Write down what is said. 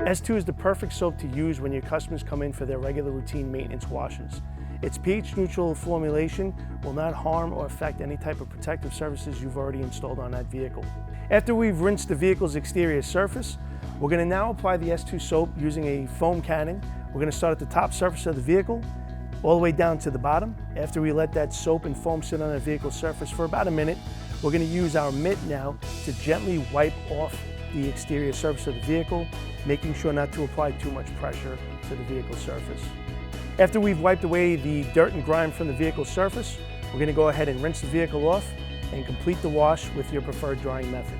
S2 is the perfect soap to use when your customers come in for their regular routine maintenance washes. Its pH neutral formulation will not harm or affect any type of protective surfaces you've already installed on that vehicle. After we've rinsed the vehicle's exterior surface, we're going to now apply the S2 soap using a foam cannon. We're going to start at the top surface of the vehicle, all the way down to the bottom. After we let that soap and foam sit on the vehicle's surface for about a minute, we're going to use our mitt now to gently wipe off the exterior surface of the vehicle, making sure not to apply too much pressure to the vehicle surface. After we've wiped away the dirt and grime from the vehicle's surface, we're going to go ahead and rinse the vehicle off and complete the wash with your preferred drying method.